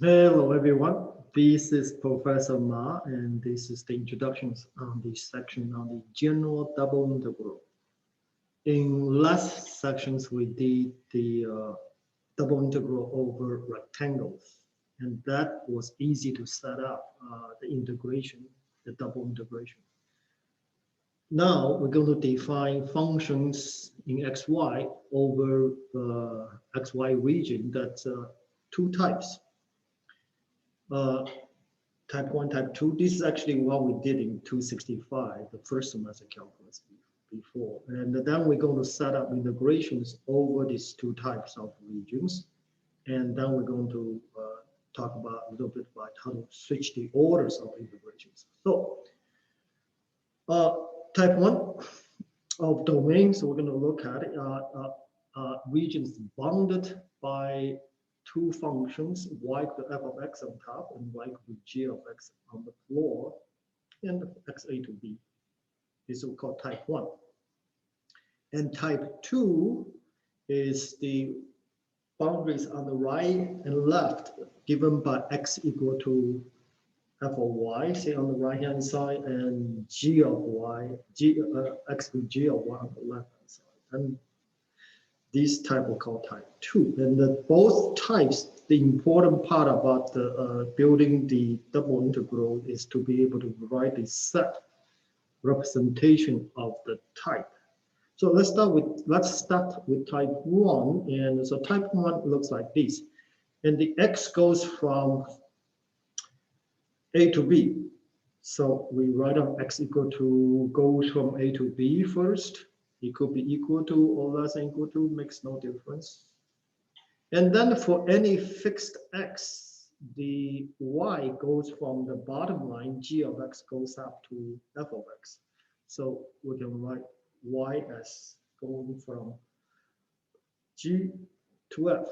Hello, everyone. This is Professor Ma, and this is the introductions on this section on the general double integral. In last sections, we did the double integral over rectangles, and that was easy to set up the integration, the double integration. Now we're going to define functions in xy over the xy region. That's two types. Type 1, type 2. This is actually what we did in 265, the first semester calculus before. And then we're going to set up integrations over these two types of regions. And then we're going to talk about a little bit about how to switch the orders of integrations. So type 1 of domain, so we're going to look at it, regions bounded by two functions, y equal to f of x on top and y equal to g of x on the floor, and xa to b. This is called type 1. And type 2 is the boundaries on the right and left given by x equal to f of y, say on the right hand side, and g of y, x to g of y on the left hand side. And this type we call type 2. And both types, the important part about the, building the double integral is to be able to provide a set representation of the type. So let's start with type 1. And so type 1 looks like this. And the x goes from A to B. So we write on x equal to, goes from A to B first. It could be equal to or less than equal to, makes no difference. And then for any fixed x, the y goes from the bottom line, g of x goes up to f of x. So we can write y as going from g to f,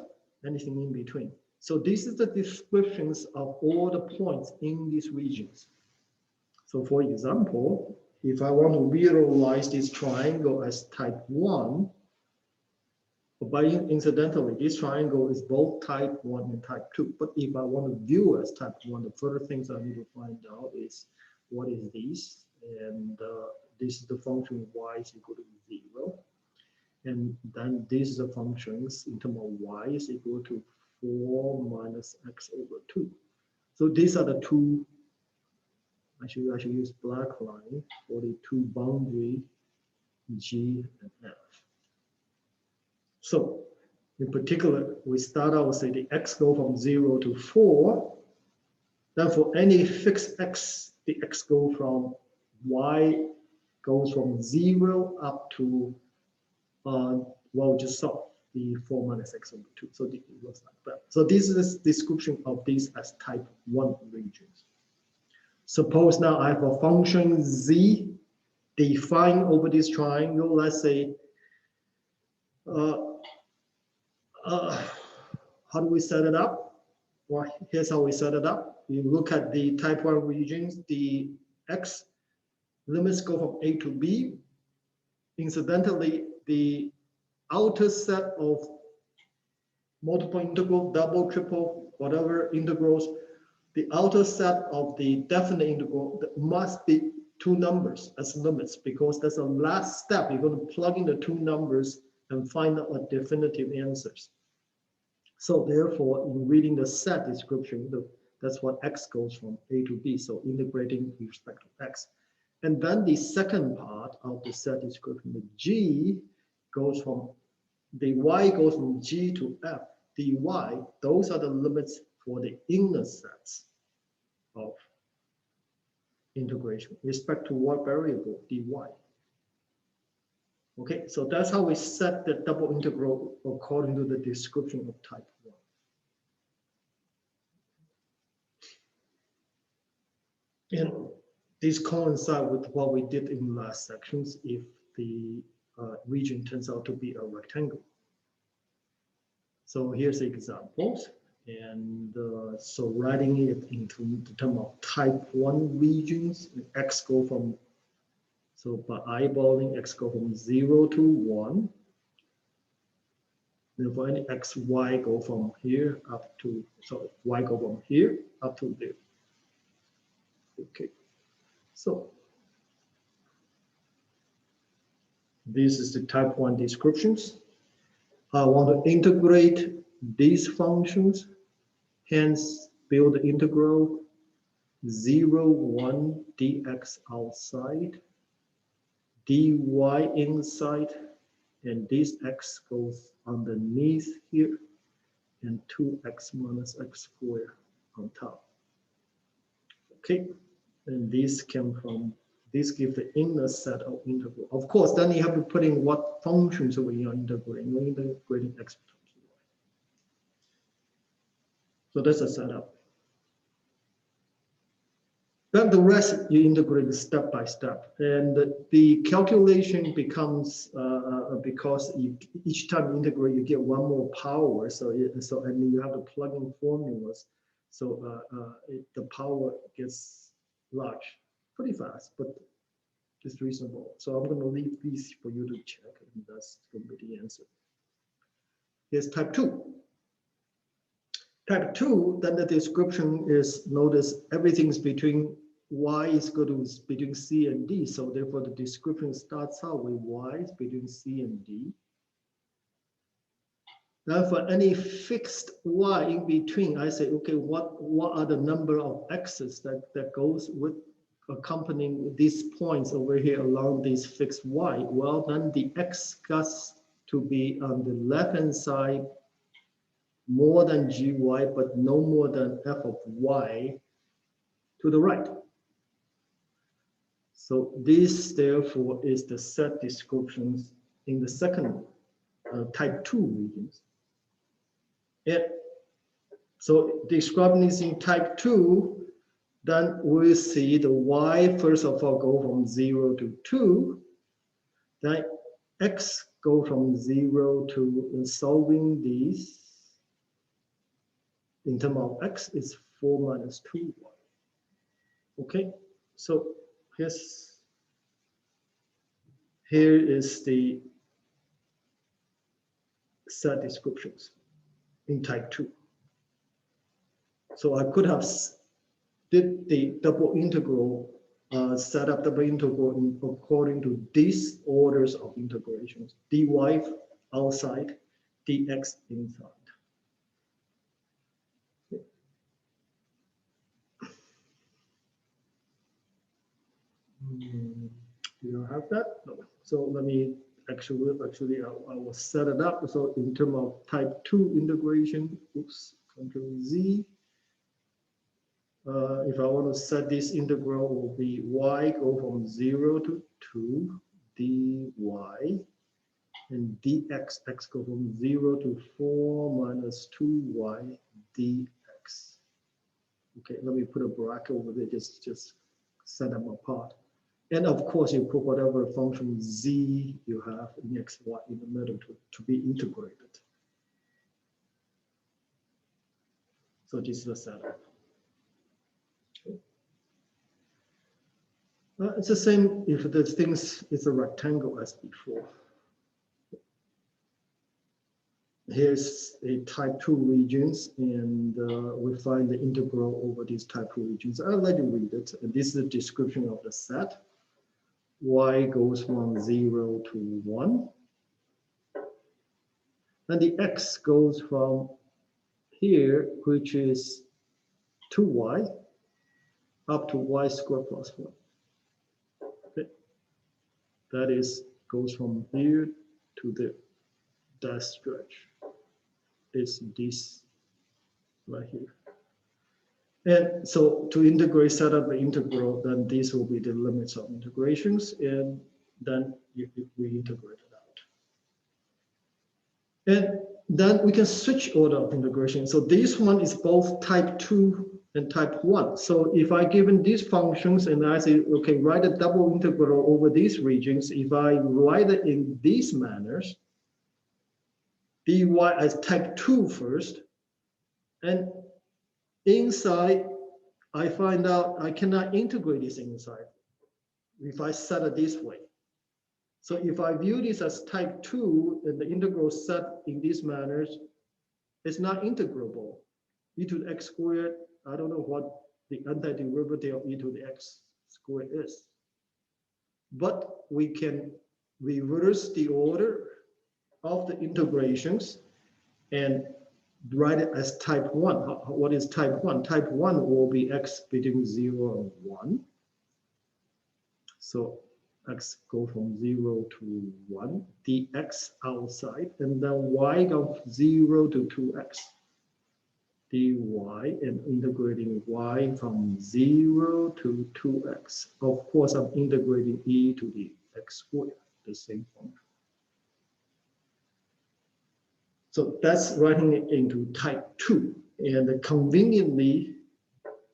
anything in between. So this is the descriptions of all the points in these regions. So for example, if I want to visualize this triangle as type 1, but incidentally, this triangle is both type 1 and type 2. But if I want to view as type 1, the further things I need to find out is what is this? And this is the function y is equal to 0. And then this is the functions in terms of y is equal to 4 minus x over 2. So these are the two. I should use black line for the two boundary G and F. So in particular, we start out with say the x go from 0 to 4. Then for any fixed x, the x go from y goes from 0 up to well, we just saw the 4 minus x over 2. So it looks like that. So this is the description of these as type 1 regions. Suppose now I have a function z defined over this triangle. Let's say, how do we set it up? Well, here's how we set it up. You look at the type 1 regions, the x limits go from A to B. Incidentally, the outer set of multiple integral, double, triple, whatever integrals, the outer set of the definite integral must be two numbers as limits, because that's the last step. You're going to plug in the two numbers and find out a definitive answers. So therefore, in reading the set description, that's what x goes from A to B. So integrating with respect to x. And then the second part of the set description, the g goes from, the y goes from g to f. The y, those are the limits for the inner sets of integration with respect to what variable, dy. Okay, so that's how we set the double integral according to the description of type 1. And this coincides with what we did in last sections if the region turns out to be a rectangle. So here's the examples. And so writing it into the term of type 1 regions, x go from, so by eyeballing, x go from 0 to 1. Then for any x, y go from here up to, so y go from here up to there. Okay, so this is the type 1 descriptions. I want to integrate these functions, hence build the integral 0, 1 dx outside, dy inside, and this x goes underneath here, and 2x minus x squared on top. Okay, and this came from, this gives the inner set of integral. Of course, then you have to put in what functions we are integrating. We're integrating x times y. So that's a setup. Then the rest you integrate step by step, and the calculation becomes because each time you integrate, you get one more power. So and you have to plug in formulas. So the power gets large pretty fast, but it's reasonable. So I'm going to leave these for you to check, and that's going to be the answer. Here's type 2. Type 2, then the description is, notice everything's between y is equal to between c and d. So therefore the description starts out with y is between c and d. Now for any fixed y in between, I say, okay, what are the number of x's that goes with accompanying these points over here along this fixed y? Well, then the x has to be on the left-hand side more than gy, but no more than f of y to the right. So this, therefore, is the set descriptions in the second type 2 regions. And so describing this in type 2, then we'll see the y, first of all, go from 0 to 2. Then x go from 0 to solving these. In terms of x, is 4 minus 2y. Okay, so here is the set descriptions in type 2. So I could have did the double integral, set up double integral according to these orders of integrations: dy outside, dx inside. You don't have that? No. So let me actually I will set it up. So in terms of type 2 integration, oops, Control Z. If I want to set this integral, will be y go from 0 to 2 dy, and dx, x go from 0 to 4 minus 2y dx. Okay, let me put a bracket over there, just set them apart. And of course, you put whatever function z you have in x, y in the middle to be integrated. So this is the setup. It's the same if the things is a rectangle as before. Here's a type 2 regions, and we find the integral over these type 2 regions. I'll let you read it. And this is a description of the set. Y goes from 0 to 1. And the x goes from here, which is 2y, up to y squared plus 1. Okay. That is, goes from here to there. That stretch is this right here. And so to integrate, set up the integral, then these will be the limits of integrations, and then we integrate it out. And then we can switch order of integration. So this one is both type 2 and type 1. So if I given these functions and I say, okay, write a double integral over these regions, if I write it in these manners, dy as type 2 first, and inside, I find out I cannot integrate this inside if I set it this way. So if I view this as type 2, and the integral set in these manners, it's not integrable. E to the x squared, I don't know what the antiderivative of e to the x squared is. But we can reverse the order of the integrations and write it as type 1. What is type 1? Type 1 will be x between 0 and 1. So x go from 0 to 1, dx outside, and then y go from 0 to 2x. dy and integrating y from 0 to 2x. Of course, I'm integrating e to the x squared, the same function. So that's writing it into type 2. And conveniently,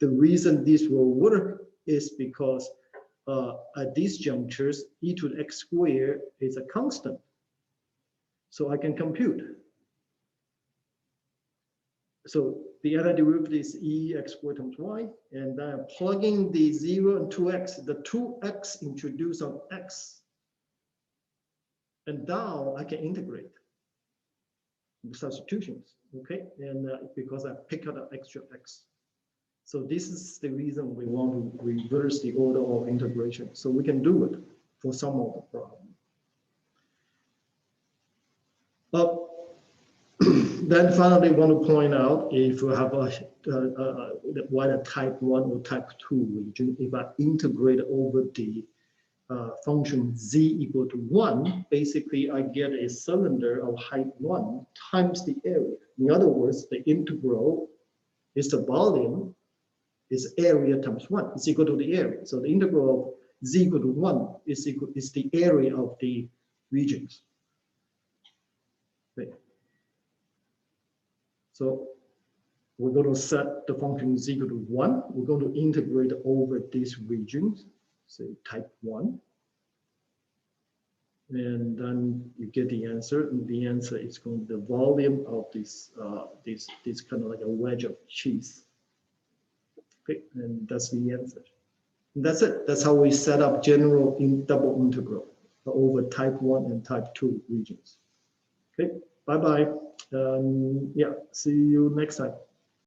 the reason this will work is because at these junctures, e to the x squared is a constant. So I can compute. So the antiderivative is e x squared times y, and then I'm plugging the 0 and 2x, the 2x introduced on x. And now I can integrate substitutions, okay? And because I pick up an extra x. So this is the reason we want to reverse the order of integration. So we can do it for some of the problem. But then finally, I want to point out if you have whether type 1 or type 2 region, if I integrate over the function z equal to 1, basically I get a cylinder of height 1 times the area. In other words, the integral is the volume is area times 1. It's equal to the area. So the integral of z equal to 1 is the area of the regions. Okay. So we're going to set the function z equal to 1. We're going to integrate over these regions, say type 1. And then you get the answer, and the answer is going to be the volume of this kind of like a wedge of cheese. Okay, and that's the answer. And that's it. That's how we set up general double integral over type 1 and type 2 regions. Okay, bye-bye. Yeah, see you next time.